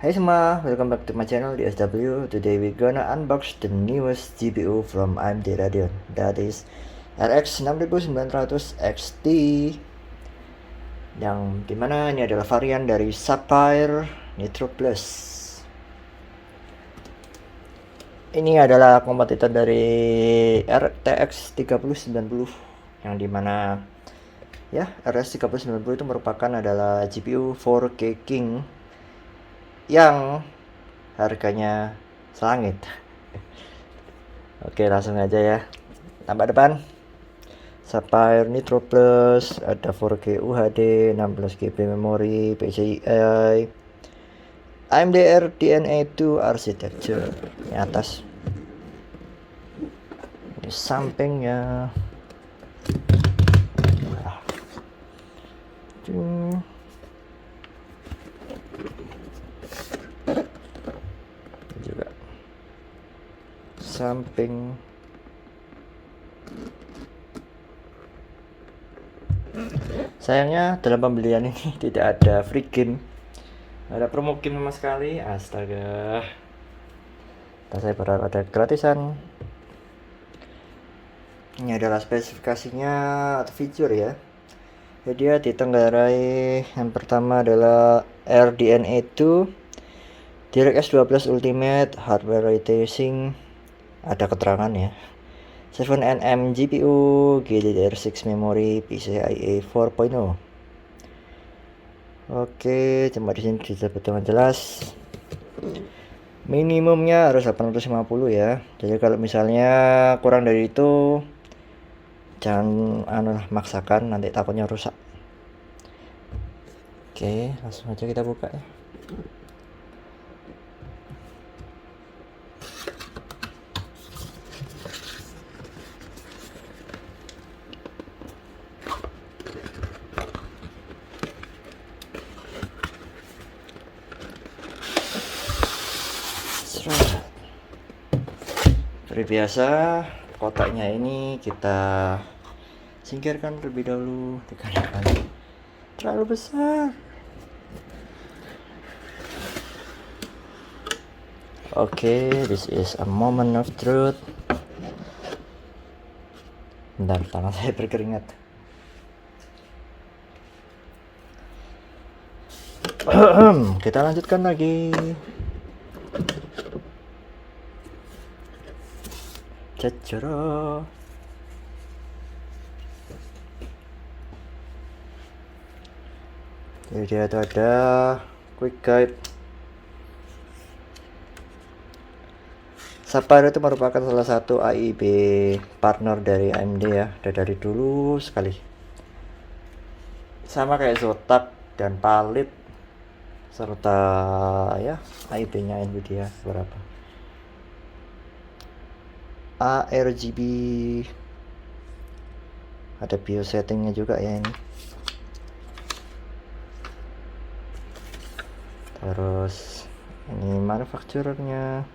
Hai semua, welcome back to my channel di SW. Today we gonna unbox the newest GPU from AMD Radeon, that is RX 6900 XT, yang dimana ini adalah varian dari Sapphire Nitro Plus. Ini adalah kompetitor dari RTX 3090, yang dimana ya RX 3090 itu merupakan adalah GPU 4K King yang harganya selangit. Oke, langsung aja ya. Tampak depan Sapphire Nitro Plus, ada 4K UHD, 16GB memori, PCIe, AMD RDNA 2 architecture. Di atas di sampingnya juga samping sayangnya dalam pembelian ini tidak ada free game, ada promo game sama sekali. Astaga, saya berharap ada gratisan. Ini adalah spesifikasinya atau fitur ya. Jadi dia ditenggarai yang pertama adalah RDNA 2 DirectX 12 Ultimate Hardware Ray Tracing, ada keterangan ya. 7nm GPU, GDDR6 memory, PCIe 4.0. Oke, coba di sini disebut dengan jelas. Minimumnya harus 850 ya. Jadi kalau misalnya kurang dari itu jangan maksakan, nanti takutnya rusak. Oke, langsung aja kita buka ya. Seperti biasa, kotaknya ini kita singkirkan terlebih dahulu dikarenakan terlalu besar. Oke, this is a moment of truth. Bentar, tangan saya berkeringat. Kita lanjutkan lagi. Cacara. Jadi dia itu ada quick guide. Sapphire itu merupakan salah satu AIB partner dari AMD ya, dari dulu sekali. Sama kayak Zotac dan Palit serta ya AIB-nya Nvidia berapa. ARGB, ada BIOS settingnya juga ya ini. Terus ini manufakturernya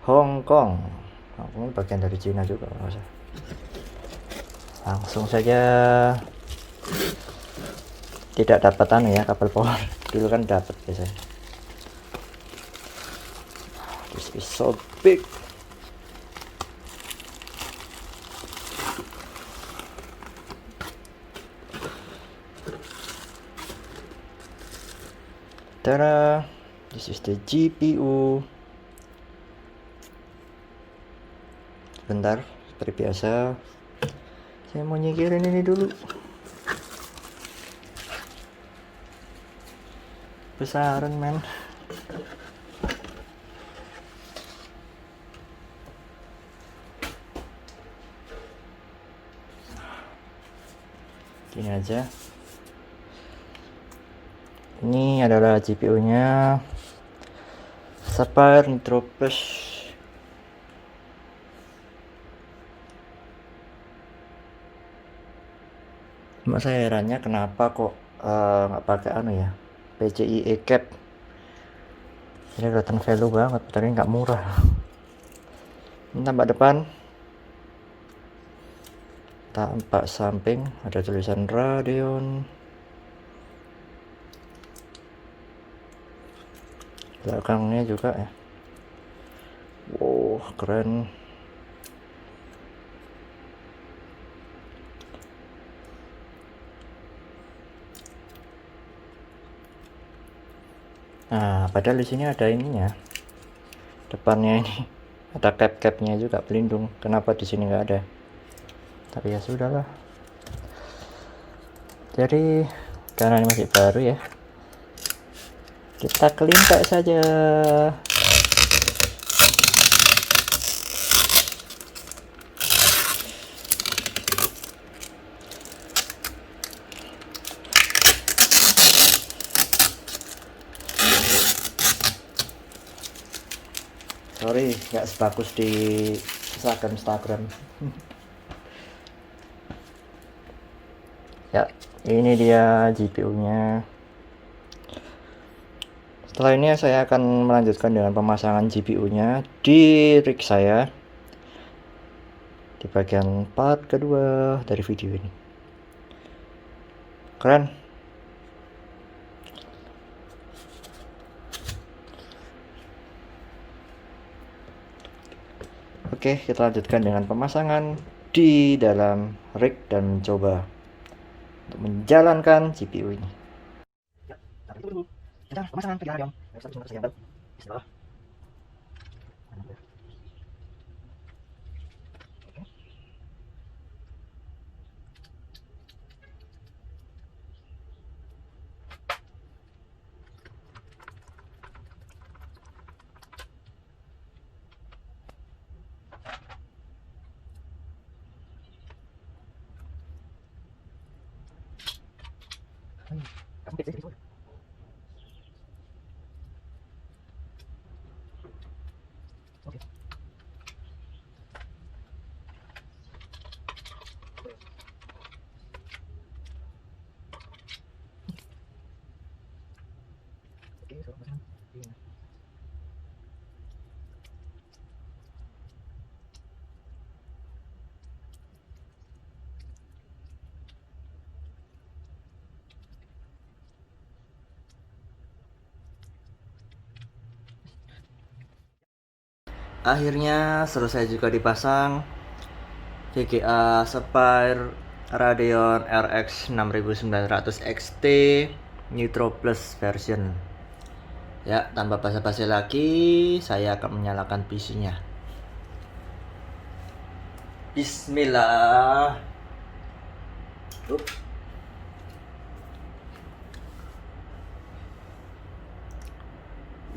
Hong Kong. Bagian dari Cina juga. Langsung saja. Tidak dapat ya kabel power. Dulu kan dapat biasanya. This is so big. Tada, this is the GPU. Bentar, seperti biasa saya mau nyikirin ini dulu. Besaran men. Gini aja. Ini adalah GPU nya Sapphire Nitro Plus. Cuma saya herannya kenapa kok nggak pakai ya PCIe cap. Ini kelihatan value banget, tapi nggak murah. Ini tampak depan, tampak samping, ada tulisan Radeon. belakangnya juga ya. Wow, keren. Nah, padahal di sini ada ininya. Depannya ini ada cap-capnya juga pelindung. Kenapa di sini nggak ada? Tapi ya sudahlah. Jadi karena ini masih baru ya, kita kelintek saja. Sorry, nggak sebagus di Instagram. Ya, ini dia GPU-nya. Setelah ini saya akan melanjutkan dengan pemasangan GPU-nya di rig saya di bagian part kedua dari video ini. Keren. Oke, kita lanjutkan dengan pemasangan di dalam rig dan mencoba untuk menjalankan GPU ini. Ya, tapi tunggu dulu. Kita pemasangan ke Radeon RX 900 Bismillah. Akhirnya selesai juga dipasang VGA Sapphire Radeon RX 6900 XT Nitro Plus version. Ya, tanpa basa-basi lagi, saya akan menyalakan PC-nya. Bismillah.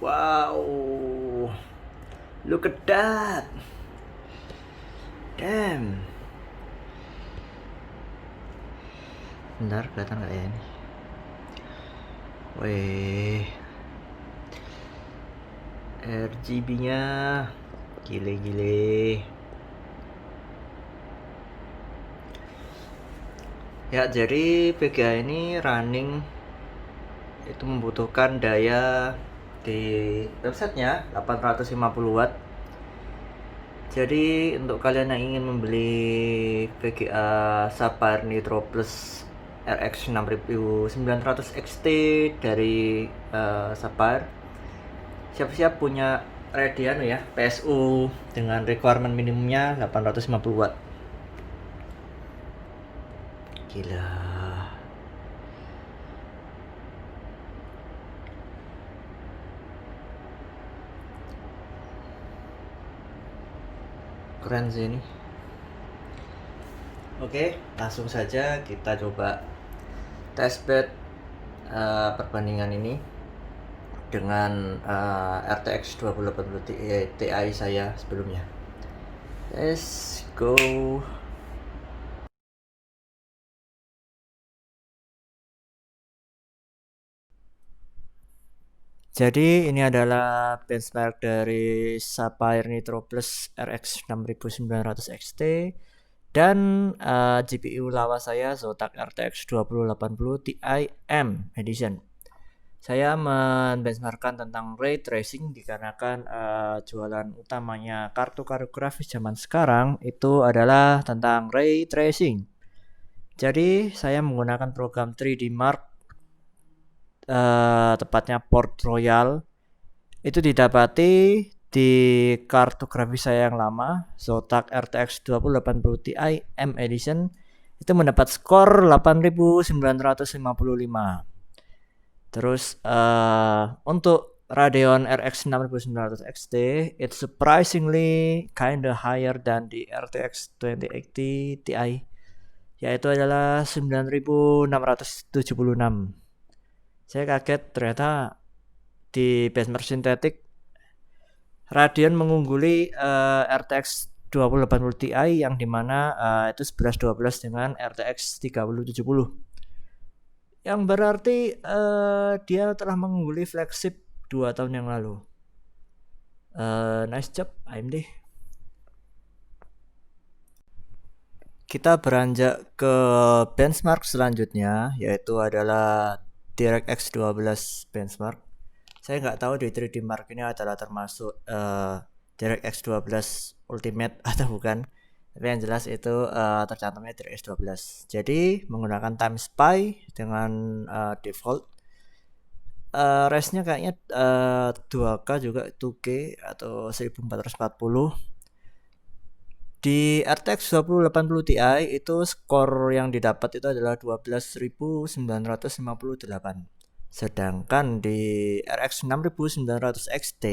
Wow, look at that. Damn. Bentar, kelihatan nggak ya ini? Wih, RGB-nya gile-gile. Ya, jadi VGA ini running itu membutuhkan daya di websitenya 850 watt. Jadi untuk kalian yang ingin membeli VGA Sapphire Nitro Plus RX 6900 XT dari Sapphire, siap-siap punya Radeon ya, PSU dengan requirement minimumnya 850 watt. Gila. Keren sih ini. Oke, langsung saja kita coba testbed perbandingan ini dengan RTX 2080 Ti saya sebelumnya. Let's go. Jadi ini adalah benchmark dari Sapphire Nitro Plus RX 6900 XT dan GPU lawas saya Zotac RTX 2080 Ti M Edition. Saya membenchmarkkan tentang ray tracing dikarenakan jualan utamanya kartu-kartu grafis zaman sekarang itu adalah tentang ray tracing. Jadi saya menggunakan program 3D Mark, tepatnya Port Royal itu didapati di kartu grafis saya yang lama, Zotac RTX 2080 Ti M Edition, itu mendapat skor 8955. Terus untuk Radeon RX 6900 XT, it's surprisingly kinda higher than the RTX 2080 Ti, yaitu adalah 9676. Saya kaget ternyata di benchmark sintetik Radeon mengungguli RTX 2080 Ti yang dimana itu 1112 dengan RTX 3070, yang berarti dia telah mengungguli flagship 2 tahun yang lalu. Nice job AMD. Kita beranjak ke benchmark selanjutnya, yaitu adalah DirectX 12 benchmark. Saya nggak tahu di 3D Mark ini adalah termasuk DirectX 12 Ultimate atau bukan, tapi yang jelas itu tercantumnya DirectX 12. Jadi menggunakan Time Spy dengan default res-nya kayaknya 2K juga 2K atau 1440. Di RTX 2080 Ti itu skor yang didapat itu adalah 12.958. Sedangkan di RX 6900 XT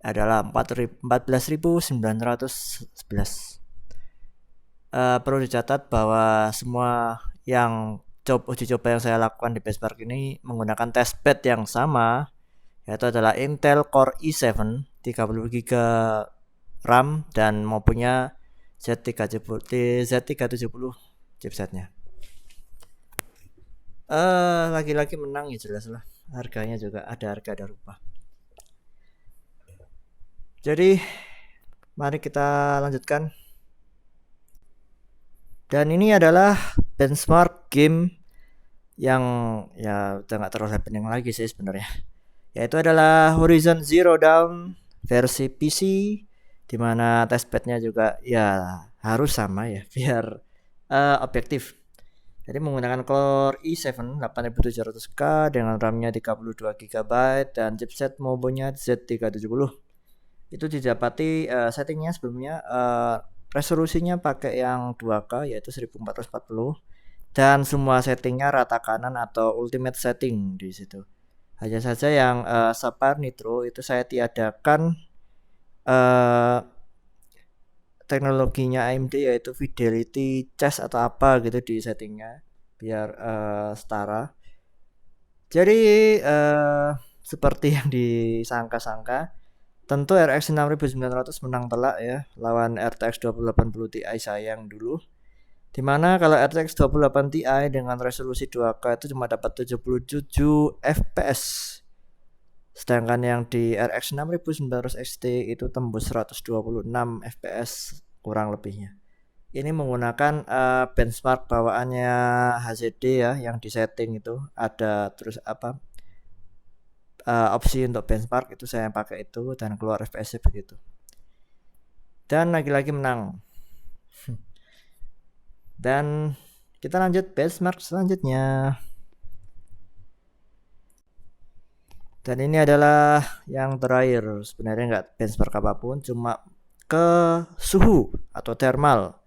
adalah 14.911. Perlu dicatat bahwa semua yang uji coba yang saya lakukan di benchmark ini menggunakan testbed yang sama, yaitu adalah Intel Core i7 30GB RAM dan mempunyai Z370 chipsetnya. Lagi-lagi menang ya jelas lah. Harganya juga ada rupa. Jadi mari kita lanjutkan. Dan ini adalah benchmark game yang ya udah nggak terlalu happening lagi sih sebenarnya. Yaitu adalah Horizon Zero Dawn versi PC, di mana testbednya juga ya harus sama ya biar objektif. Jadi menggunakan Core i7 8700K dengan RAM-nya 32GB dan chipset Mobo-nya Z370. Itu didapati settingnya sebelumnya resolusinya pakai yang 2K yaitu 1440 dan semua settingnya rata kanan atau ultimate setting di situ. Hanya saja yang Sapphire Nitro itu saya tiadakan teknologinya AMD yaitu Fidelity Chess atau apa gitu di settingnya biar setara. Jadi seperti yang disangka-sangka, tentu RX 6900 menang telak ya lawan RTX 2080 Ti saya yang dulu. Dimana kalau RTX 2080 Ti dengan resolusi 2K itu cuma dapat 77 fps. Sedangkan yang di RX 6900 XT itu tembus 126 fps kurang lebihnya. Ini menggunakan benchmark bawaannya HZD ya, yang di setting itu ada terus opsi untuk benchmark itu saya pakai itu dan keluar fps begitu. Dan lagi-lagi menang. Dan kita lanjut benchmark selanjutnya. Dan ini adalah yang terakhir, sebenarnya nggak benchmark apapun, cuma ke suhu atau thermal.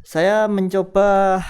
Saya mencoba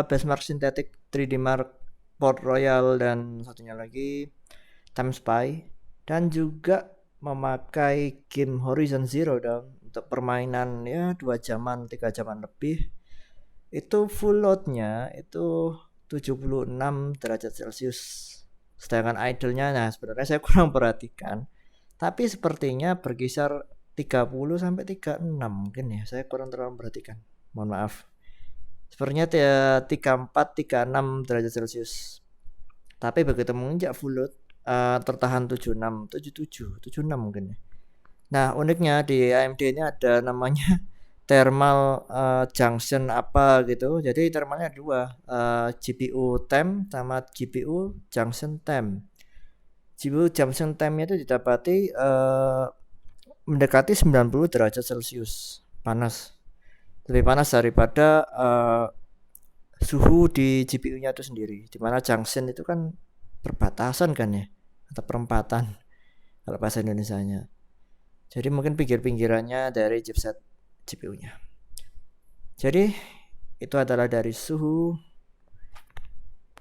benchmark sintetik 3D Mark, Port Royal dan satunya lagi Time Spy, dan juga memakai game Horizon Zero Dawn untuk permainan ya 2 jaman 3 jaman lebih. Itu full loadnya itu 76 derajat Celcius. Sedangkan idle-nya nah sebenarnya saya kurang perhatikan, tapi sepertinya berkisar 30 sampai 36 mungkin ya. Saya kurang terlalu perhatikan. Mohon maaf. Sepertinya 34 36 derajat Celcius. Tapi begitu menginjak full load tertahan 76, 77, 76 mungkin ya. Nah, uniknya di AMD ini ada namanya thermal junction apa gitu. Jadi thermalnya dua, GPU temp sama GPU junction temp. GPU junction tempnya itu didapati mendekati 90 derajat Celcius panas. Lebih panas daripada suhu di GPU-nya itu sendiri. Dimana junction itu kan perbatasan kan ya, atau perempatan kalau bahasa Indonesianya. Jadi mungkin pinggir-pinggirannya dari chipset CPU-nya. Jadi itu adalah dari suhu.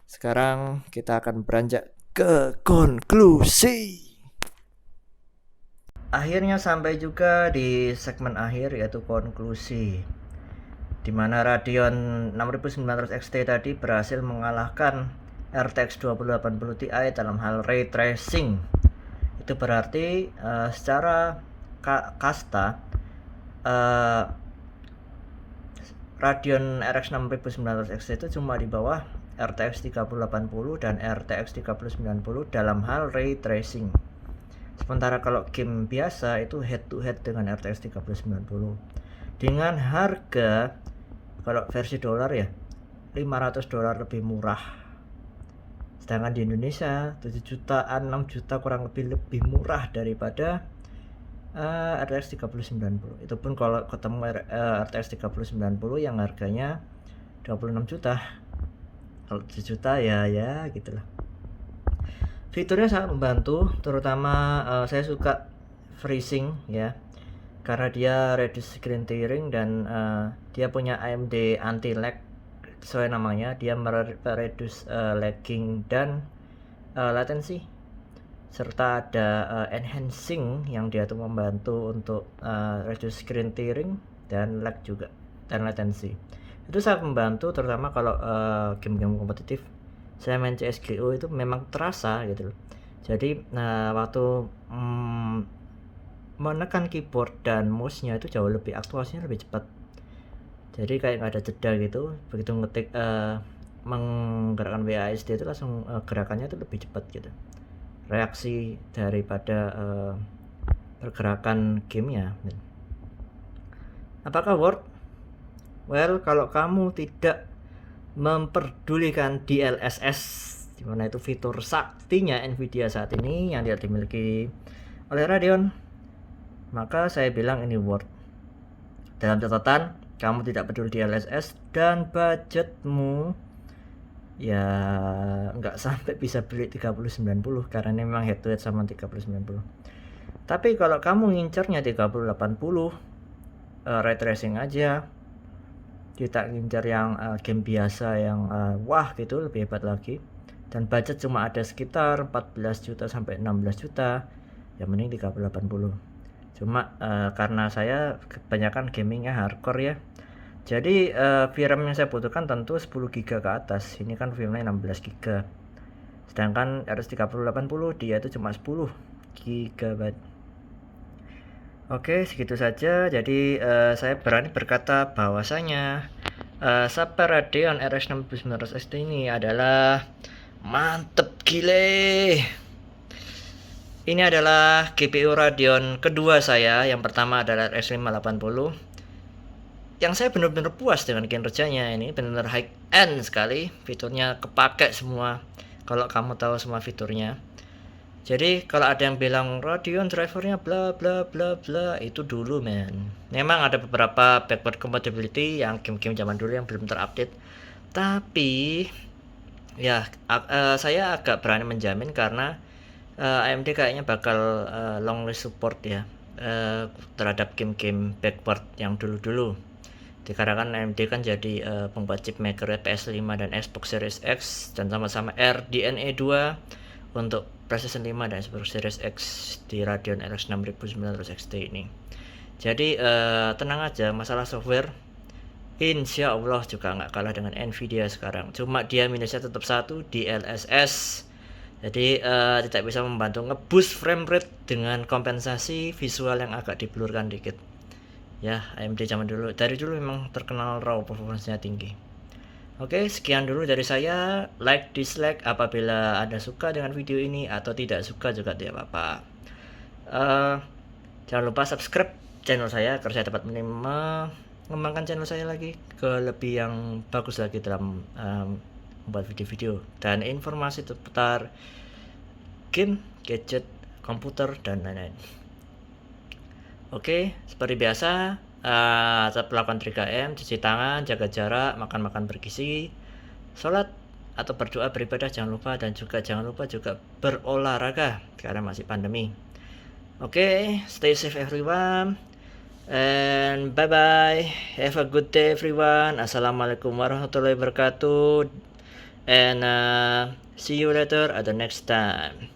Sekarang kita akan beranjak ke konklusi. Akhirnya sampai juga di segmen akhir, yaitu konklusi, di mana Radeon 6900 XT tadi berhasil mengalahkan RTX 2080 Ti dalam hal ray tracing. Itu berarti secara kasta Radeon RX 6900 XT itu cuma di bawah RTX 3080 dan RTX 3090 dalam hal ray tracing. Sementara kalau game biasa itu head to head dengan RTX 3090 dengan harga, kalau versi dolar ya, $500 lebih murah. Sedangkan di Indonesia 7 jutaan, 6 juta kurang lebih murah daripada RTX 3090. Itu pun kalau ketemu RTX 3090 yang harganya 26 juta. Kalau 7 juta ya gitulah. Fiturnya sangat membantu, terutama saya suka freezing ya, karena dia reduce screen tearing dan dia punya AMD anti lag sesuai namanya. Dia mereduce lagging dan latency, serta ada enhancing yang dia tuh membantu untuk reduce screen tearing dan lag juga, dan latency. Itu sangat membantu, terutama kalau game-game kompetitif. Saya main CSGO itu memang terasa gitu loh. Jadi waktu menekan keyboard dan mouse-nya itu jauh lebih, aktuasinya lebih cepat. Jadi kayak nggak ada jeda gitu. Begitu ngetik menggerakkan WASD itu langsung gerakannya itu lebih cepat gitu. Reaksi daripada pergerakan gamenya. Apakah worth? Well, kalau kamu tidak memperdulikan DLSS, dimana itu fitur saktinya Nvidia saat ini yang tidak dimiliki oleh Radeon, maka saya bilang ini worth. Dalam catatan, kamu tidak peduli DLSS dan budgetmu ya nggak sampai bisa beli 3090 karena ini memang head to head sama 3090. Tapi kalau kamu ngincernya 3080 ray tracing aja, kita ngincer yang game biasa yang wah gitu, lebih hebat lagi, dan budget cuma ada sekitar 14 juta sampai 16 juta, ya mending 3080. Cuma karena saya kebanyakan gamingnya hardcore ya, jadi VRAM yang saya butuhkan tentu 10 GB ke atas. Ini kan VRAM-nya 16 GB, sedangkan RX 3080 dia itu cuma 10 GB. Oke, segitu saja. Jadi saya berani berkata bahwasanya Super Radeon RX 6900 XT ini adalah mantep gile. Ini adalah GPU Radeon kedua saya. Yang pertama adalah RX 580. Yang saya benar-benar puas dengan kinerjanya. Ini benar-benar high end sekali. Fiturnya kepake semua. Kalau kamu tahu semua fiturnya. Jadi kalau ada yang bilang Radeon drivernya bla bla bla bla, itu dulu men. Memang ada beberapa backward compatibility yang game-game zaman dulu yang belum terupdate. Tapi ya saya agak berani menjamin karena AMD kayaknya bakal long list support ya terhadap game-game backward yang dulu-dulu. Dikarenakan AMD kan jadi pembuat chip maker PS5 dan Xbox Series X, dan sama-sama RDNA 2 untuk PlayStation 5 dan Xbox Series X di Radeon RX 6900 XT ini. Jadi tenang aja, masalah software insya Allah juga nggak kalah dengan Nvidia sekarang. Cuma dia minusnya tetap satu, DLSS. Jadi tidak bisa membantu ngeboost frame rate dengan kompensasi visual yang agak diblurkan dikit. Ya, AMD zaman dulu, dari dulu memang terkenal raw performance-nya tinggi. Oke, sekian dulu dari saya. Like, dislike apabila Anda suka dengan video ini, atau tidak suka juga tidak apa-apa. Jangan lupa subscribe channel saya agar saya dapat mengembangkan channel saya lagi ke lebih yang bagus lagi dalam membuat video-video dan informasi seputar game, gadget, komputer, dan lain-lain. Oke, seperti biasa, tetap lakukan 3M, cuci tangan, jaga jarak, makan bergizi, sholat atau berdoa, beribadah jangan lupa, dan juga jangan lupa juga berolahraga karena masih pandemi. Oke, stay safe everyone. And bye bye. Have a good day everyone. Assalamualaikum warahmatullahi wabarakatuh. And see you later at the next time.